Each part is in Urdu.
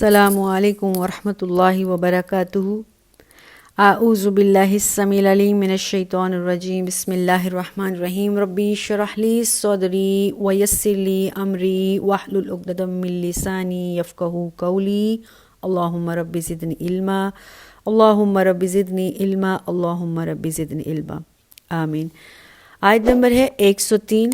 السلام علیکم ورحمۃ اللہ وبرکاتہ۔ اعوذ باللہ السمیع العلیم من الشیطان الرجیم، بسم اللہ الرحمن الرحیم۔ ربی اشرح لی صدری ویسر لی امری واحلل عقدۃ من لسانی یفقہوا قولی۔ اللہم رب زدنی علما، اللہم رب زدنی علما، اللہم رب زدنی علما، آمین۔ آیت نمبر ہے 103۔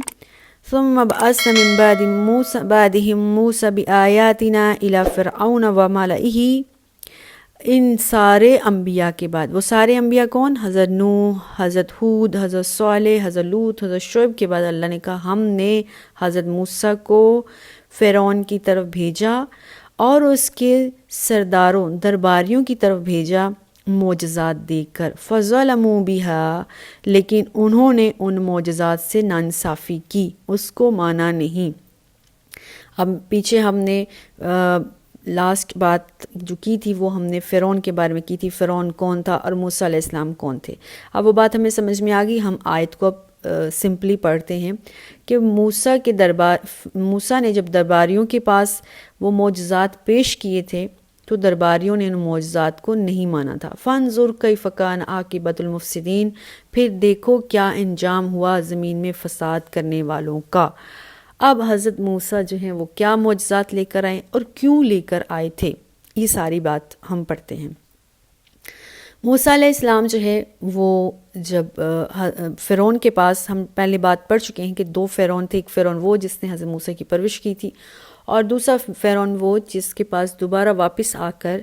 ثم بعثنا من بعدهم موسى بآیاتنا الى فرعون وملئه۔ ان سارے انبیاء کے بعد، وہ سارے انبیاء کون؟ حضرت نوح، حضرت ہود، حضرت صالح، حضرت لوط، حضرت شعیب کے بعد اللہ نے کہا ہم نے حضرت موسیٰ کو فرعون کی طرف بھیجا اور اس کے سرداروں درباریوں کی طرف بھیجا معجزات دے کر۔ فظلموا بها، لیکن انہوں نے ان معجزات سے ناانصافی کی، اس کو مانا نہیں۔ اب پیچھے ہم نے لاسٹ بات جو کی تھی وہ ہم نے فرعون کے بارے میں کی تھی، فرعون کون تھا اور موسیٰ علیہ السلام کون تھے۔ اب وہ بات ہمیں سمجھ میں آ گئی۔ ہم آیت کو اب سمپلی پڑھتے ہیں کہ موسیٰ نے جب درباریوں کے پاس وہ معجزات پیش کیے تھے تو درباریوں نے ان معجزات کو نہیں مانا تھا۔ فانظر کیف کان عاقبۃ المفسدین، پھر دیکھو کیا انجام ہوا زمین میں فساد کرنے والوں کا۔ اب حضرت موسیٰ جو ہیں وہ کیا معجزات لے کر آئے اور کیوں لے کر آئے تھے، یہ ساری بات ہم پڑھتے ہیں۔ موسیٰ علیہ السلام جو ہے وہ جب فرعون کے پاس، ہم پہلے بات پڑھ چکے ہیں کہ دو فرعون تھے، ایک فرعون وہ جس نے حضرت موسیٰ کی پرورش کی تھی، اور دوسرا فرعون وہ جس کے پاس دوبارہ واپس آ کر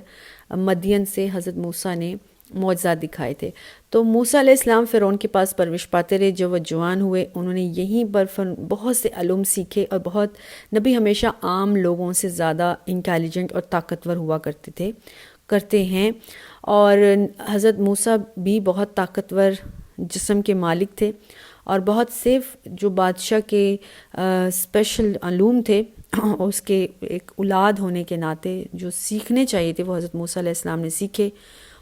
مدین سے حضرت موسیٰ نے معجزات دکھائے تھے۔ تو موسیٰ علیہ السلام فرعون کے پاس پرورش پاتے رہے، جو وہ جوان ہوئے انہوں نے یہیں پر بہت سے علوم سیکھے، اور بہت نبی ہمیشہ عام لوگوں سے زیادہ انٹیلیجنٹ اور طاقتور ہوا کرتے ہیں، اور حضرت موسیٰ بھی بہت طاقتور جسم کے مالک تھے، اور بہت صرف جو بادشاہ کے اسپیشل علوم تھے اس کے ایک اولاد ہونے کے ناطے جو سیکھنے چاہیے تھے وہ حضرت موسیٰ علیہ السلام نے سیکھے۔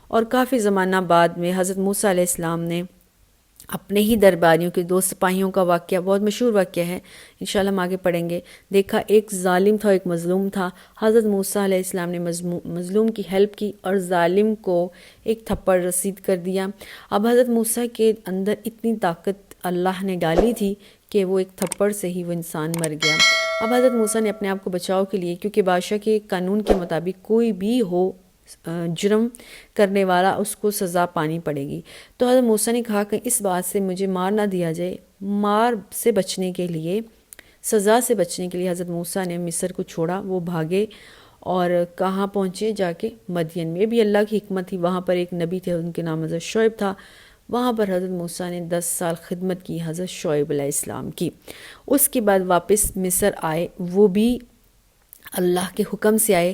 اور کافی زمانہ بعد میں حضرت موسیٰ علیہ السلام نے اپنے ہی درباریوں کے دو سپاہیوں کا واقعہ، بہت مشہور واقعہ ہے، انشاءاللہ ہم آگے پڑھیں گے، دیکھا ایک ظالم تھا ایک مظلوم تھا۔ حضرت موسیٰ علیہ السلام نے مظلوم کی ہیلپ کی اور ظالم کو ایک تھپڑ رسید کر دیا۔ اب حضرت موسیٰ کے اندر اتنی طاقت اللہ نے ڈالی تھی کہ وہ ایک تھپڑ سے ہی وہ انسان مر گیا۔ اب حضرت موسیٰ نے اپنے آپ کو بچاؤ کے لیے، کیونکہ بادشاہ کے قانون کے مطابق کوئی بھی ہو جرم کرنے والا اس کو سزا پانی پڑے گی، تو حضرت موسیٰ نے کہا کہ اس بات سے مجھے مار نہ دیا جائے۔ مار سے بچنے کے لیے، سزا سے بچنے کے لیے حضرت موسیٰ نے مصر کو چھوڑا، وہ بھاگے اور کہاں پہنچے؟ جا کے مدین میں بھی اللہ کی حکمت تھی، وہاں پر ایک نبی تھے، ان کے نام حضرت شعیب تھا، وہاں پر حضرت موسیٰ نے 10 سال خدمت کی حضرت شعیب علیہ السلام کی۔ اس کے بعد واپس مصر آئے، وہ بھی اللہ کے حکم سے آئے۔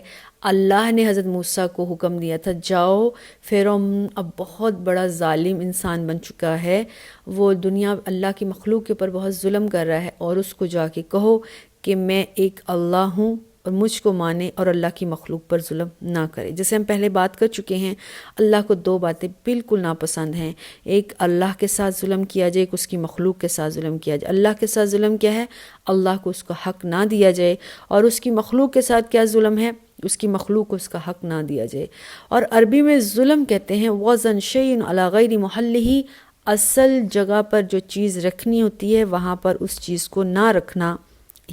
اللہ نے حضرت موسیٰ کو حکم دیا تھا جاؤ، فرعون اب بہت بڑا ظالم انسان بن چکا ہے، وہ دنیا اللہ کی مخلوق کے اوپر بہت ظلم کر رہا ہے، اور اس کو جا کے کہو کہ میں ایک اللہ ہوں اور مجھ کو مانے اور اللہ کی مخلوق پر ظلم نہ کرے۔ جیسے ہم پہلے بات کر چکے ہیں، اللہ کو دو باتیں بالکل ناپسند ہیں، ایک اللہ کے ساتھ ظلم کیا جائے، ایک اس کی مخلوق کے ساتھ ظلم کیا جائے۔ اللہ کے ساتھ ظلم کیا ہے؟ اللہ کو اس کا حق نہ دیا جائے، اور اس کی مخلوق کے ساتھ کیا ظلم ہے؟ اس کی مخلوق کو اس کا حق نہ دیا جائے۔ اور عربی میں ظلم کہتے ہیں وزن شیء علی غیر محلہ، اصل جگہ پر جو چیز رکھنی ہوتی ہے وہاں پر اس چیز کو نہ رکھنا،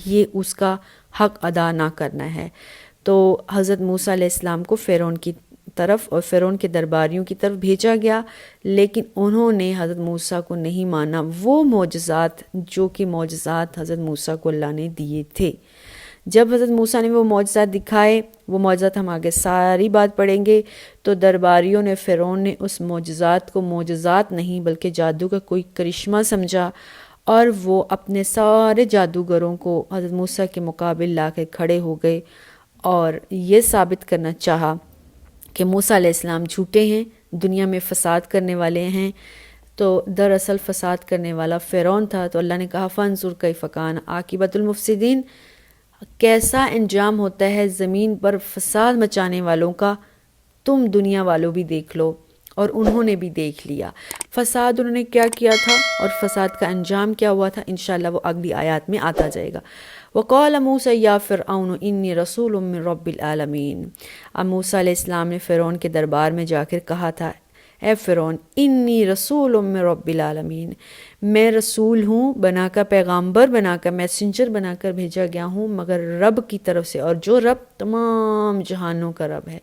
یہ اس کا حق ادا نہ کرنا ہے۔ تو حضرت موسیٰ علیہ السلام کو فرعون کی طرف اور فرعون کے درباریوں کی طرف بھیجا گیا، لیکن انہوں نے حضرت موسیٰ کو نہیں مانا، وہ معجزات جو کہ معجزات حضرت موسیٰ کو اللہ نے دیے تھے۔ جب حضرت موسیٰ نے وہ معجزات دکھائے، وہ معجزات ہم آگے ساری بات پڑھیں گے، تو درباریوں نے، فرعون نے اس معجزات کو معجزات نہیں بلکہ جادو کا کوئی کرشمہ سمجھا، اور وہ اپنے سارے جادوگروں کو حضرت موسیٰ کے مقابل لا کے کھڑے ہو گئے اور یہ ثابت کرنا چاہا کہ موسیٰ علیہ السلام جھوٹے ہیں، دنیا میں فساد کرنے والے ہیں۔ تو دراصل فساد کرنے والا فرعون تھا۔ تو اللہ نے کہا فانظر کیف کان عاقبۃ المفسدین، کیسا انجام ہوتا ہے زمین پر فساد مچانے والوں کا، تم دنیا والوں بھی دیکھ لو۔ اور انہوں نے بھی دیکھ لیا فساد انہوں نے کیا کیا تھا اور فساد کا انجام کیا ہوا تھا، انشاءاللہ وہ اگلی آیات میں آتا جائے گا۔ وقال موسیٰ یا فرعون انی رسول من رب العالمین، اب موسیٰ علیہ السلام نے فرعون کے دربار میں جا کر کہا تھا، اے فرعون انی رسول من رب العالمین، میں رسول ہوں، بنا کر پیغامبر بنا کر میسنجر بنا کر بھیجا گیا ہوں مگر رب کی طرف سے، اور جو رب تمام جہانوں کا رب ہے۔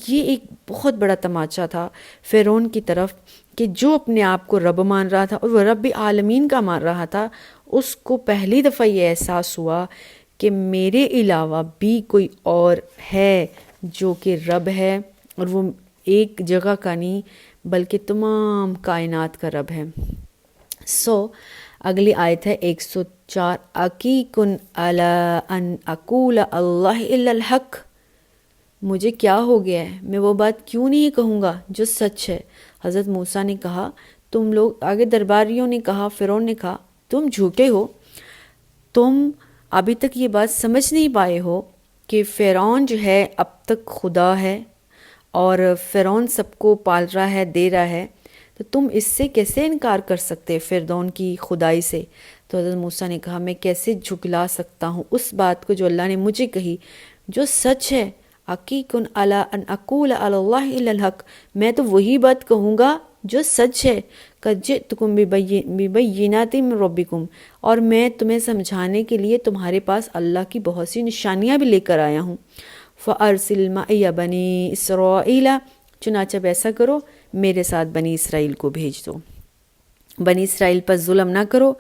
یہ ایک بہت بڑا تماچا تھا فرعون کی طرف کہ جو اپنے آپ کو رب مان رہا تھا اور وہ رب عالمین کا مان رہا تھا، اس کو پہلی دفعہ یہ احساس ہوا کہ میرے علاوہ بھی کوئی اور ہے جو کہ رب ہے، اور وہ ایک جگہ کا نہیں بلکہ تمام کائنات کا رب ہے۔ اگلی آیت ہے 104، اَقِیکُن عَلیٰ ان اقول اللہ الا الحق، مجھے کیا ہو گیا ہے، میں وہ بات کیوں نہیں کہوں گا جو سچ ہے۔ حضرت موسیٰ نے کہا، تم لوگ آگے درباریوں نے کہا، فرعون نے کہا، تم جھوٹے ہو، تم ابھی تک یہ بات سمجھ نہیں پائے ہو کہ فرعون جو ہے اب تک خدا ہے اور فرعون سب کو پال رہا ہے، دے رہا ہے، تو تم اس سے کیسے انکار کر سکتے فرعون کی خدائی سے؟ تو حضرت موسیٰ نے کہا، میں کیسے جھٹلا سکتا ہوں اس بات کو جو اللہ نے مجھے کہی جو سچ ہے۔ اَقِیکُن عَلیٰ ان اقول علی اللہ الا الحق، میں تو وہی بات کہوں گا جو سچ ہے۔ قَدْ جِئْتُکُم بِبَیِّنَاتٍ مِّن رَبِّکُم، اور میں تمہیں سمجھانے کے لیے تمہارے پاس اللہ کی بہت سی نشانیاں بھی لے کر آیا ہوں۔ فَأَرْسِلْ مَعِیَ بَنِی إِسْرَائِیلَ، چنانچہ ایسا کرو میرے ساتھ بنی اسرائیل کو بھیج دو، بنی اسرائیل پر ظلم نہ کرو،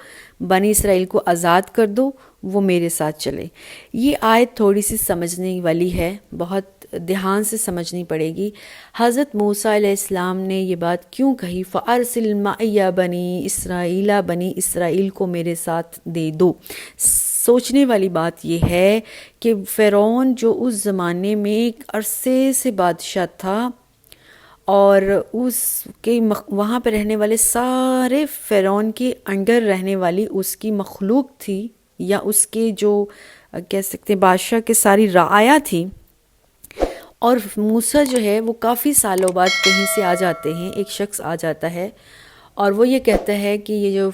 بنی اسرائیل کو آزاد کر دو، وہ میرے ساتھ چلے۔ یہ آیت تھوڑی سی سمجھنے والی ہے، بہت دھیان سے سمجھنی پڑے گی۔ حضرت موسیٰ علیہ السلام نے یہ بات کیوں کہی، فَأَرْسِلْ مَعِیَ بَنِی إِسْرَائِیلَ، بنی اسرائیل کو میرے ساتھ دے دو۔ سوچنے والی بات یہ ہے کہ فرعون جو اس زمانے میں ایک عرصے سے بادشاہ تھا اور اس کے وہاں پہ رہنے والے سارے فرعون کے انڈر رہنے والی اس کی مخلوق تھی، یا اس کے جو کہہ سکتے ہیں بادشاہ کے ساری رعایا تھی، اور موسیٰ جو ہے وہ کافی سالوں بعد کہیں سے آ جاتے ہیں، ایک شخص آ جاتا ہے اور وہ یہ کہتا ہے کہ یہ جو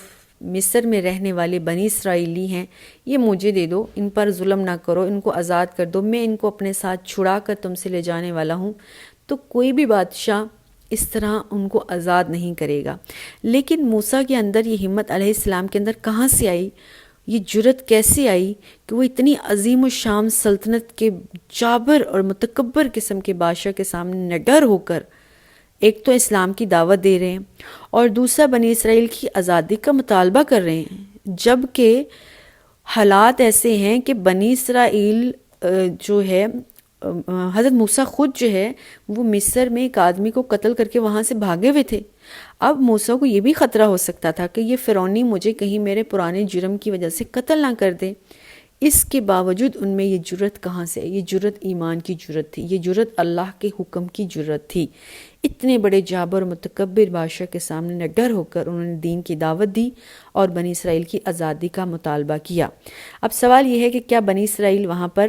مصر میں رہنے والے بنی اسرائیلی ہیں یہ مجھے دے دو، ان پر ظلم نہ کرو، ان کو آزاد کر دو، میں ان کو اپنے ساتھ چھڑا کر تم سے لے جانے والا ہوں۔ تو کوئی بھی بادشاہ اس طرح ان کو آزاد نہیں کرے گا۔ لیکن موسیٰ کے اندر یہ ہمت علیہ السلام کے اندر کہاں سے آئی، یہ جرت کیسے آئی کہ وہ اتنی عظیم الشان سلطنت کے جابر اور متکبر قسم کے بادشاہ کے سامنے نڈر ہو کر ایک تو اسلام کی دعوت دے رہے ہیں اور دوسرا بنی اسرائیل کی آزادی کا مطالبہ کر رہے ہیں، جبکہ حالات ایسے ہیں کہ بنی اسرائیل جو ہے، حضرت موسیٰ خود جو ہے وہ مصر میں ایک آدمی کو قتل کر کے وہاں سے بھاگے ہوئے تھے۔ اب موسیٰ کو یہ بھی خطرہ ہو سکتا تھا کہ یہ فرعونی مجھے کہیں میرے پرانے جرم کی وجہ سے قتل نہ کر دے، اس کے باوجود ان میں یہ جرت کہاں سے؟ یہ جرت ایمان کی جرت تھی، یہ جرت اللہ کے حکم کی جرت تھی۔ اتنے بڑے جابر و متکبر بادشاہ کے سامنے نڈر ہو کر انہوں نے دین کی دعوت دی اور بنی اسرائیل کی آزادی کا مطالبہ کیا۔ اب سوال یہ ہے کہ کیا بنی اسرائیل وہاں پر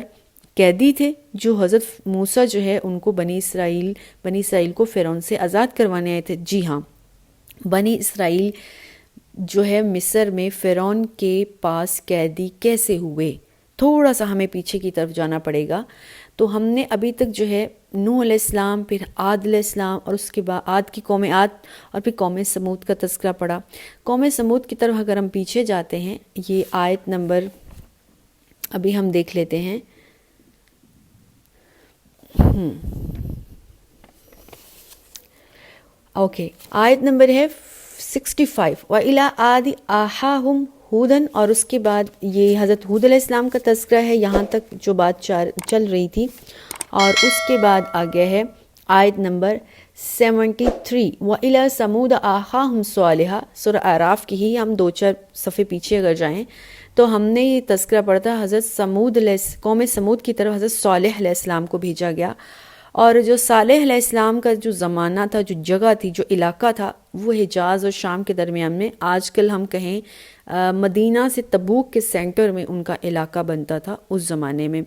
قیدی تھے جو حضرت موسیٰ جو ہے ان کو بنی اسرائیل کو فرعون سے آزاد کروانے آئے تھے؟ جی ہاں، بنی اسرائیل جو ہے مصر میں فرعون کے پاس قیدی کیسے ہوئے؟ تھوڑا سا ہمیں پیچھے کی طرف جانا پڑے گا۔ تو ہم نے ابھی تک جو ہے نوح علیہ السلام، پھر عاد علیہ السلام، اور اس کے بعد عاد کی قوم عاد، اور پھر قوم سمود کا تذکرہ پڑھا۔ قوم سمود کی طرف اگر ہم پیچھے جاتے ہیں، یہ آیت نمبر ابھی ہم دیکھ لیتے ہیں۔ اوکے، آیت نمبر ہے 65، وَإِلَىٰ عَادٍ أَخَاهُمْ ہودن، اور اس کے بعد یہ حضرت ہود علیہ السلام کا تذکرہ ہے، یہاں تک جو بات چل رہی تھی، اور اس کے بعد آ گیا ہے آیت نمبر 73، وَإِلَىٰ ثَمُودَ أَخَاهُمْ صَالِحًا۔ سورہ اعراف کی ہی ہم 2-4 صفحے پیچھے اگر جائیں تو ہم نے یہ تذکرہ پڑھا، حضرت قوم سمود کی طرف حضرت صالح علیہ السلام کو بھیجا گیا، اور جو صالح علیہ السلام کا جو زمانہ تھا، جو جگہ تھی، جو علاقہ تھا، وہ حجاز اور شام کے درمیان میں، آج کل ہم کہیں مدینہ سے تبوک کے سینٹر میں ان کا علاقہ بنتا تھا اس زمانے میں۔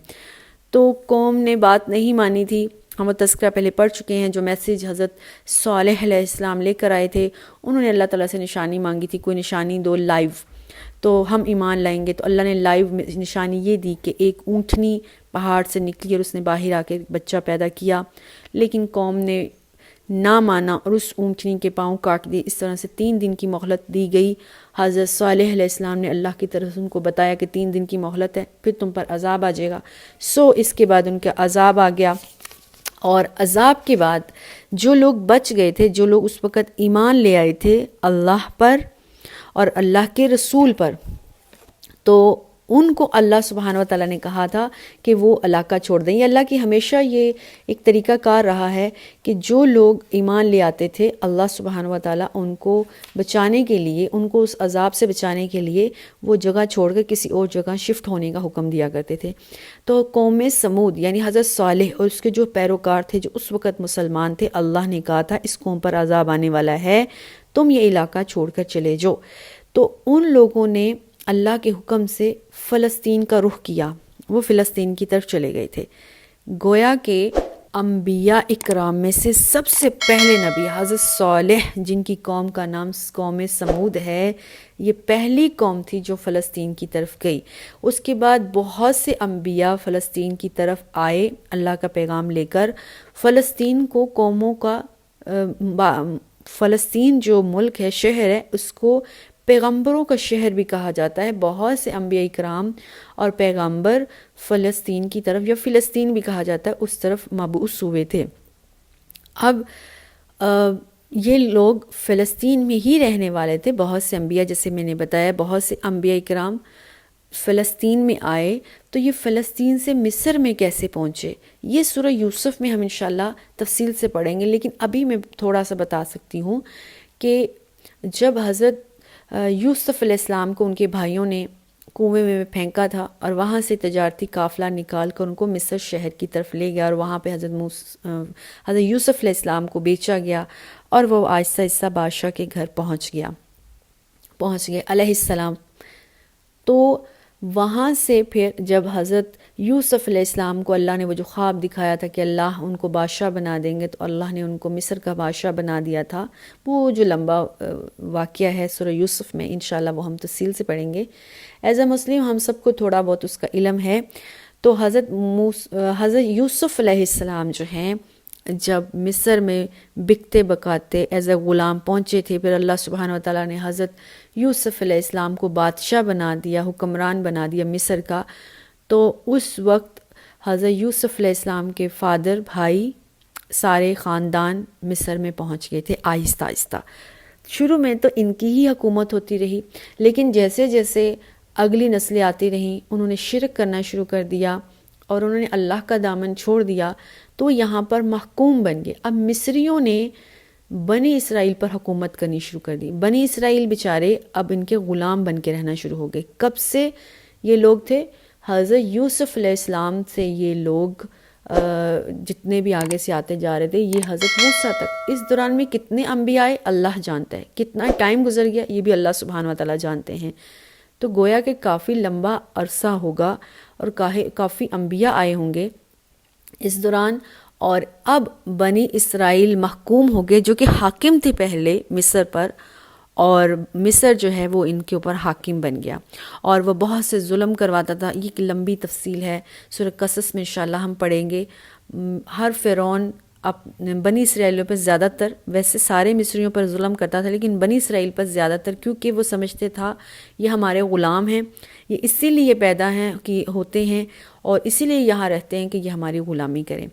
تو قوم نے بات نہیں مانی تھی، ہم وہ تذکرہ پہلے پڑھ چکے ہیں۔ جو میسیج حضرت صالح علیہ السلام لے کر آئے تھے، انہوں نے اللہ تعالیٰ سے نشانی مانگی تھی، کوئی نشانی دو لائیو، تو ہم ایمان لائیں گے. تو اللہ نے لائیو نشانی یہ دی کہ ایک اونٹنی پہاڑ سے نکلی اور اس نے باہر آ کے بچہ پیدا کیا، لیکن قوم نے نہ مانا اور اس اونٹنی کے پاؤں کاٹ دیے. اس طرح سے 3 دن کی مہلت دی گئی. حضرت صالح علیہ السلام نے اللہ کی طرف ان کو بتایا کہ 3 دن کی مہلت ہے، پھر تم پر عذاب آ جائے گا. اس کے بعد ان کا عذاب آ گیا. اور عذاب کے بعد جو لوگ بچ گئے تھے، جو لوگ اس وقت ایمان لے آئے تھے اللہ پر اور اللہ کے رسول پر، تو ان کو اللہ سبحانہ و تعالیٰ نے کہا تھا کہ وہ علاقہ چھوڑ دیں. یہ اللہ کی ہمیشہ یہ ایک طریقہ کار رہا ہے کہ جو لوگ ایمان لے آتے تھے اللہ سبحانہ و تعالیٰ ان کو بچانے کے لیے، ان کو اس عذاب سے بچانے کے لیے وہ جگہ چھوڑ کر کسی اور جگہ شفٹ ہونے کا حکم دیا کرتے تھے. تو قوم سمود یعنی حضرت صالح اور اس کے جو پیروکار تھے جو اس وقت مسلمان تھے، اللہ نے کہا تھا اس قوم پر عذاب آنے والا ہے، تم یہ علاقہ چھوڑ کر چلے جاؤ. تو ان لوگوں نے اللہ کے حکم سے فلسطین کا رخ کیا، وہ فلسطین کی طرف چلے گئے تھے. گویا کہ انبیاء اکرام میں سے سب سے پہلے نبی حضرت صالح، جن کی قوم کا نام قوم سمود ہے، یہ پہلی قوم تھی جو فلسطین کی طرف گئی. اس کے بعد بہت سے انبیاء فلسطین کی طرف آئے اللہ کا پیغام لے کر. فلسطین کو قوموں کا فلسطین جو ملک ہے، شہر ہے، اس کو پیغمبروں کا شہر بھی کہا جاتا ہے. بہت سے انبیاء اکرام اور پیغمبر فلسطین کی طرف یا فلسطین بھی کہا جاتا ہے اس طرف مبعوث ہوئے تھے. اب یہ لوگ فلسطین میں ہی رہنے والے تھے. بہت سے انبیاء، جیسے میں نے بتایا، بہت سے انبیاء اکرام فلسطین میں آئے. تو یہ فلسطین سے مصر میں کیسے پہنچے، یہ سورہ یوسف میں ہم انشاءاللہ تفصیل سے پڑھیں گے، لیکن ابھی میں تھوڑا سا بتا سکتی ہوں کہ جب حضرت یوسف علیہ السلام کو ان کے بھائیوں نے کنویں میں پھینکا تھا اور وہاں سے تجارتی قافلہ نکال کر ان کو مصر شہر کی طرف لے گیا اور وہاں پہ حضرت یوسف علیہ السلام کو بیچا گیا اور وہ آہستہ آہستہ بادشاہ کے گھر پہنچ گئے علیہ السلام. تو وہاں سے پھر جب حضرت یوسف علیہ السلام کو اللہ نے وہ جو خواب دکھایا تھا کہ اللہ ان کو بادشاہ بنا دیں گے، تو اللہ نے ان کو مصر کا بادشاہ بنا دیا تھا. وہ جو لمبا واقعہ ہے سورہ یوسف میں، انشاءاللہ وہ ہم تفصیل سے پڑھیں گے. ایز اے مسلم ہم سب کو تھوڑا بہت اس کا علم ہے. تو حضرت یوسف علیہ السلام جو ہیں جب مصر میں بکتے بکاتے ایز اے غلام پہنچے تھے، پھر اللہ سبحانہ وتعالیٰ نے حضرت یوسف علیہ السلام کو بادشاہ بنا دیا، حکمران بنا دیا مصر کا. تو اس وقت حضرت یوسف علیہ السلام کے فادر، بھائی، سارے خاندان مصر میں پہنچ گئے تھے آہستہ آہستہ. شروع میں تو ان کی ہی حکومت ہوتی رہی، لیکن جیسے جیسے اگلی نسلیں آتی رہیں انہوں نے شرک کرنا شروع کر دیا اور انہوں نے اللہ کا دامن چھوڑ دیا، تو یہاں پر محکوم بن گئے. اب مصریوں نے بنی اسرائیل پر حکومت کرنی شروع کر دی. بنی اسرائیل بیچارے اب ان کے غلام بن کے رہنا شروع ہو گئے. کب سے یہ لوگ تھے؟ حضرت یوسف علیہ السلام سے یہ لوگ جتنے بھی آگے سے آتے جا رہے تھے، یہ حضرت موسیٰ تک. اس دوران میں کتنے انبیاء آئے اللہ جانتا ہے، کتنا ٹائم گزر گیا یہ بھی اللہ سبحانہ و تعالیٰ جانتے ہیں. تو گویا کہ کافی لمبا عرصہ ہوگا اور کافی انبیاء آئے ہوں گے اس دوران. اور اب بنی اسرائیل محکوم ہو گئے جو کہ حاکم تھے پہلے مصر پر، اور مصر جو ہے وہ ان کے اوپر حاکم بن گیا اور وہ بہت سے ظلم کرواتا تھا. یہ ایک لمبی تفصیل ہے، سورہ قصص میں انشاءاللہ ہم پڑھیں گے. ہر فرعون بنی اسرائیلیوں پر زیادہ تر، ویسے سارے مصریوں پر ظلم کرتا تھا لیکن بنی اسرائیل پر زیادہ تر، کیونکہ وہ سمجھتے تھا یہ ہمارے غلام ہیں، یہ اسی لیے پیدا ہیں کہ ہوتے ہیں اور اسی لیے یہاں رہتے ہیں کہ یہ ہماری غلامی کریں.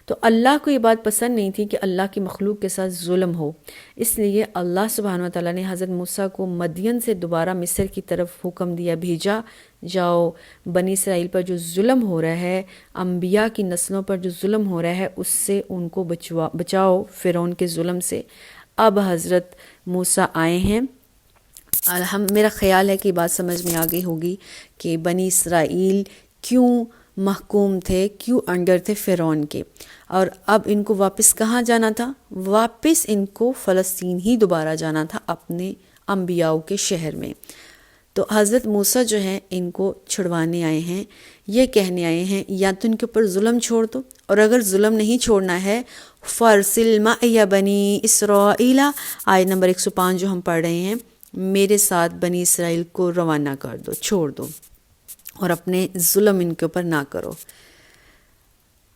تو اللہ کو یہ بات پسند نہیں تھی کہ اللہ کی مخلوق کے ساتھ ظلم ہو، اس لیے اللہ سبحانہ وتعالیٰ نے حضرت موسیٰ کو مدین سے دوبارہ مصر کی طرف حکم دیا، بھیجا جاؤ بنی اسرائیل پر جو ظلم ہو رہا ہے، انبیاء کی نسلوں پر جو ظلم ہو رہا ہے، اس سے ان کو بچاؤ فرعون کے ظلم سے. اب حضرت موسیٰ آئے ہیں. میرا خیال ہے کہ یہ بات سمجھ میں آ گئی ہوگی کہ بنی اسرائیل کیوں محکوم تھے، کیوں انڈر تھے فرعون کے، اور اب ان کو واپس کہاں جانا تھا؟ واپس ان کو فلسطین ہی دوبارہ جانا تھا، اپنے انبیاء کے شہر میں. تو حضرت موسیٰ جو ہیں ان کو چھڑوانے آئے ہیں، یہ کہنے آئے ہیں یا تو ان کے اوپر ظلم چھوڑ دو، اور اگر ظلم نہیں چھوڑنا ہے فَارْسِلْ مَعِیَ بَنِی إِسْرَائِیلَ، آیت نمبر 105 جو ہم پڑھ رہے ہیں، میرے ساتھ بنی اسرائیل کو روانہ کر دو، چھوڑ دو، اور اپنے ظلم ان کے اوپر نہ کرو۔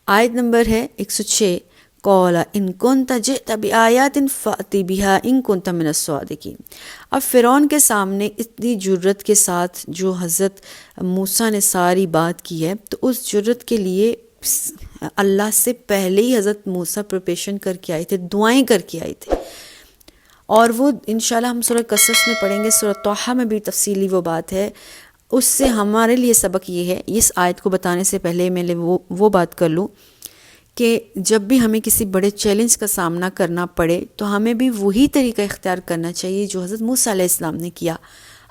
آیت نمبر ہے 106، قَالَ إِن كُنتَ جِئْتَ بِآيَاتٍ فَأْتِ بِهَا إِن كُنتَ مِنَ الصَّادِقِينَ۔ اب فرعون کے سامنے اتنی جرت کے ساتھ جو حضرت موسیٰ نے ساری بات کی ہے، تو اس جرت کے لیے اللہ سے پہلے ہی حضرت موسیٰ پریپریشن کر کے آئے تھے، دعائیں کر کے آئے تھے، اور وہ انشاءاللہ ہم سورہ قصص میں پڑھیں گے، سورہ طٰہٰ میں بھی تفصیلی وہ بات ہے۔ اس سے ہمارے لیے سبق یہ ہے، اس آیت کو بتانے سے پہلے میں وہ بات کر لوں کہ جب بھی ہمیں کسی بڑے چیلنج کا سامنا کرنا پڑے تو ہمیں بھی وہی طریقہ اختیار کرنا چاہیے جو حضرت موسیٰ علیہ السلام نے کیا۔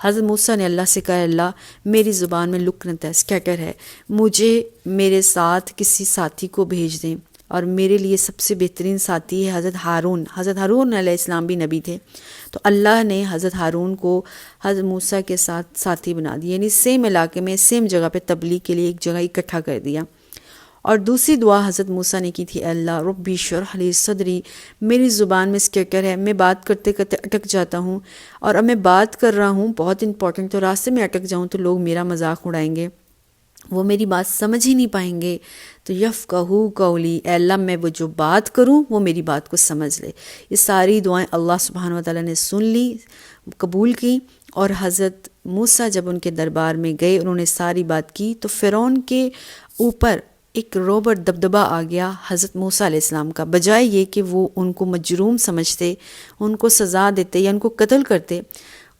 حضرت موسیٰ نے اللہ سے کہا، اللہ میری زبان میں لکنت ہے، اسکیٹر ہے، مجھے میرے ساتھ کسی ساتھی کو بھیج دیں، اور میرے لیے سب سے بہترین ساتھی ہے حضرت ہارون۔ حضرت ہارون علیہ السلام بھی نبی تھے، تو اللہ نے حضرت ہارون کو حضرت موسیٰ کے ساتھ ساتھی بنا دیا، یعنی سیم علاقے میں سیم جگہ پہ تبلیغ کے لیے ایک جگہ اکٹھا کر دیا۔ اور دوسری دعا حضرت موسیٰ نے کی تھی، اللہ ربی اشرح لی صدری، میری زبان میں اسکیٹر ہے، میں بات کرتے کرتے اٹک جاتا ہوں، اور اب میں بات کر رہا ہوں بہت امپورٹنٹ، تو راستے میں اٹک جاؤں تو لوگ میرا مذاق اڑائیں گے، وہ میری بات سمجھ ہی نہیں پائیں گے، تو یفقہوا قولی، اے اللہ میں وہ جو بات کروں وہ میری بات کو سمجھ لے۔ یہ ساری دعائیں اللہ سبحانہ وتعالیٰ نے سن لی، قبول کی، اور حضرت موسیٰ جب ان کے دربار میں گئے، انہوں نے ساری بات کی، تو فرعون کے اوپر ایک روبر دبدبہ آ گیا حضرت موسیٰ علیہ السلام کا، بجائے یہ کہ وہ ان کو مجروم سمجھتے، ان کو سزا دیتے یا ان کو قتل کرتے،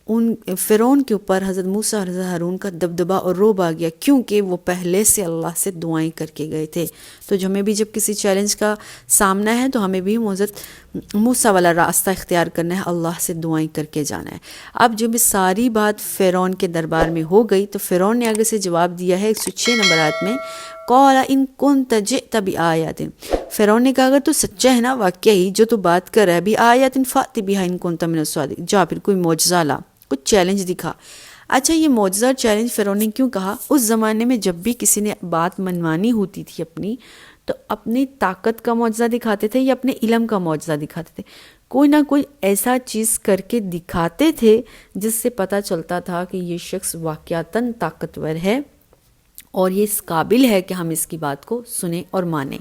ان فرعون کے اوپر حضرت موسیٰ اور حضرت ہارون کا دبدبہ اور روب آ گیا، کیونکہ وہ پہلے سے اللہ سے دعائیں کر کے گئے تھے۔ تو ہمیں بھی جب کسی چیلنج کا سامنا ہے تو ہمیں بھی حضرت موسیٰ والا راستہ اختیار کرنا ہے، اللہ سے دعائیں کر کے جانا ہے۔ اب جب اس ساری بات فرعون کے دربار میں ہو گئی تو فرعون نے آگے سے جواب دیا ہے 106 نمبر آیت میں، قَالَ إِن كُنتَ جِئْتَ بِآيَاتٍ، فرعون نے کہا اگر تو سچا ہے نا واقعی جو تو بات کر رہا ہے، بِآيَاتٍ فَأْتِ بِهَا إِن كُنتَ مِنَ الصَّادِقِينَ، جا پھر کوئی معجزہ لا، کچھ چیلنج دکھا۔ اچھا، یہ معجزہ چیلنج فرعون نے کیوں کہا؟ اس زمانے میں جب بھی کسی نے بات منوانی ہوتی تھی اپنی، تو اپنی طاقت کا معجزہ دکھاتے تھے یا اپنے علم کا معجزہ دکھاتے تھے، کوئی نہ کوئی ایسا چیز کر کے دکھاتے تھے جس سے پتہ چلتا تھا کہ یہ شخص واقعتاً طاقتور ہے اور یہ اس قابل ہے کہ ہم اس کی بات کو سنیں اور مانیں۔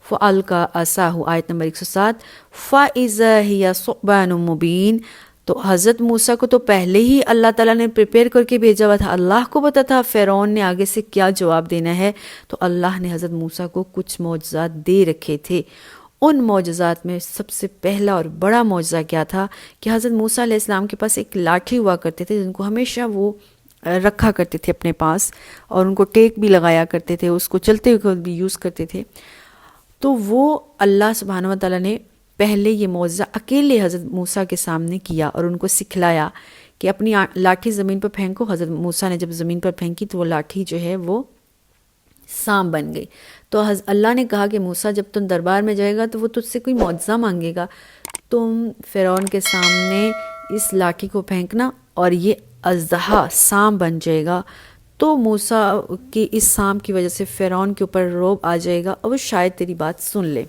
فَأَلْقَىٰ عَصَاهُ، آیت نمبر 107، فَإِذَا هِيَ ثُعْبَانٌ مُّبِينٌ، تو حضرت موسیٰ کو تو پہلے ہی اللہ تعالیٰ نے پریپیئر کر کے بھیجا ہوا تھا، اللہ کو پتہ تھا فرعون نے آگے سے کیا جواب دینا ہے، تو اللہ نے حضرت موسیٰ کو کچھ معجزات دے رکھے تھے۔ ان معجزات میں سب سے پہلا اور بڑا معجزہ کیا تھا کہ حضرت موسیٰ علیہ السلام کے پاس ایک لاٹھی ہوا کرتے تھے جن کو ہمیشہ وہ رکھا کرتے تھے اپنے پاس، اور ان کو ٹیک بھی لگایا کرتے تھے، اس کو چلتے ہوئے بھی یوز کرتے تھے۔ تو وہ اللہ سبحانہ و تعالیٰ نے پہلے یہ معجزہ اکیلے حضرت موسیٰ کے سامنے کیا اور ان کو سکھلایا کہ اپنی لاٹھی زمین پر پھینکو۔ حضرت موسیٰ نے جب زمین پر پھینکی تو وہ لاٹھی جو ہے وہ سانپ بن گئی۔ تو اللہ نے کہا کہ موسیٰ جب تم دربار میں جائے گا تو وہ تجھ سے کوئی معجزہ مانگے گا، تم فرعون کے سامنے اس لاٹھی کو پھینکنا اور یہ اژدہا سانپ بن جائے گا، تو موسیٰ کی اس سانپ کی وجہ سے فرعون کے اوپر رعب آ جائے گا اور وہ شاید تیری بات سن لے۔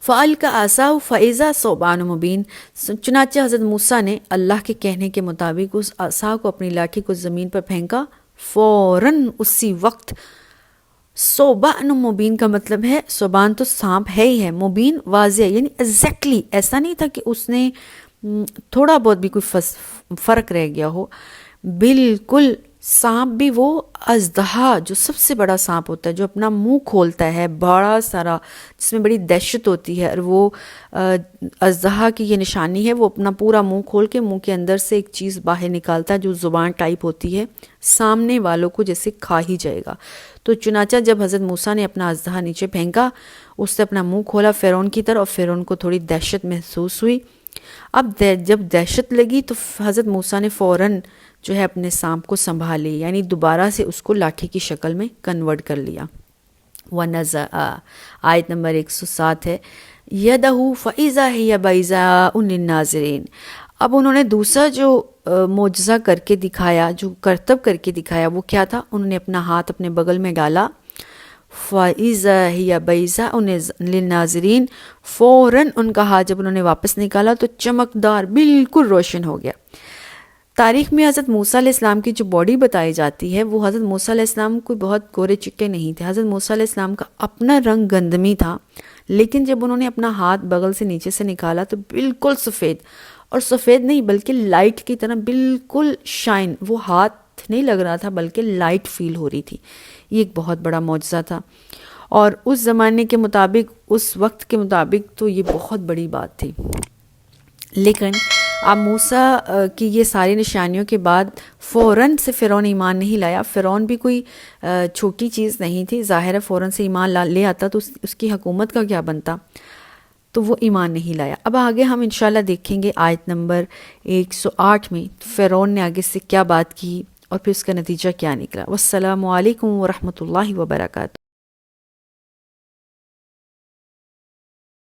فَأَلْقَىٰ عَصَاهُ فَإِذَا ثُعْبَانٌ مُّبِينٌ، چنانچہ حضرت موسیٰ نے اللہ کے کہنے کے مطابق اس عصا کو، اپنی لاٹھی کو زمین پر پھینکا، فوراً اسی وقت۔ ثعبان مبین کا مطلب ہے، ثعبان تو سانپ ہے ہی ہے، مبین واضح، یعنی ایگزیکٹلی ایسا نہیں تھا کہ اس نے تھوڑا بہت بھی کوئی فرق رہ گیا ہو، بالکل سانپ بھی وہ اژدہا جو سب سے بڑا سانپ ہوتا ہے، جو اپنا منہ کھولتا ہے بڑا سارا، جس میں بڑی دہشت ہوتی ہے، اور وہ اژدہا کی یہ نشانی ہے، وہ اپنا پورا منہ کھول کے منہ کے اندر سے ایک چیز باہر نکالتا ہے جو زبان ٹائپ ہوتی ہے، سامنے والوں کو جیسے کھا ہی جائے گا۔ تو چنانچہ جب حضرت موسیٰ نے اپنا اژدہا نیچے پھینکا، اس سے اپنا منہ کھولا فرعون کی طرف، اور فرعون کو تھوڑی دہشت محسوس ہوئی۔ اب جب دہشت لگی تو حضرت موسیٰ نے فوراً جو ہے اپنے سانپ کو سنبھال لی، یعنی دوبارہ سے اس کو لاٹھی کی شکل میں کنورٹ کر لیا۔ وَنَزَعَ، آیت نمبر 107 ہے، يَدَهُ فَإِذَا هِيَ بَيْضَاءُ لِلنَّاظِرِينَ۔ اب انہوں نے دوسرا جو معجزہ کر کے دکھایا، جو کرتب کر کے دکھایا، وہ کیا تھا؟ انہوں نے اپنا ہاتھ اپنے بغل میں ڈالا، فَإِذَا هِيَ بَيْضَاءُ لِلنَّاظِرِينَ، فوراً ان کا ہاتھ جب انہوں نے واپس نکالا تو چمکدار، بالکل روشن ہو گیا۔ تاریخ میں حضرت موسیٰ علیہ السلام کی جو باڈی بتائی جاتی ہے وہ حضرت موسیٰ علیہ السلام کوئی بہت گورے چکے نہیں تھے۔ حضرت موسیٰ علیہ السلام کا اپنا رنگ گندمی تھا، لیکن جب انہوں نے اپنا ہاتھ بغل سے نیچے سے نکالا تو بالکل سفید، اور سفید نہیں بلکہ لائٹ کی طرح بالکل شائن، وہ ہاتھ نہیں لگ رہا تھا بلکہ لائٹ فیل ہو رہی تھی۔ یہ ایک بہت بڑا معجزہ تھا، اور اس زمانے کے مطابق، اس وقت کے مطابق تو یہ بہت بڑی بات تھی۔ لیکن اب موسیٰ کی یہ ساری نشانیوں کے بعد فوراً سے فرعون ایمان نہیں لایا۔ فرعون بھی کوئی چھوٹی چیز نہیں تھی، ظاہر ہے فوراً سے ایمان لے آتا تو اس کی حکومت کا کیا بنتا، تو وہ ایمان نہیں لایا۔ اب آگے ہم انشاءاللہ دیکھیں گے آیت نمبر 108 میں فرعون نے آگے سے کیا بات کی اور پھر اس کا نتیجہ کیا نکلا۔ والسلام علیکم ورحمۃ اللہ وبرکاتہ۔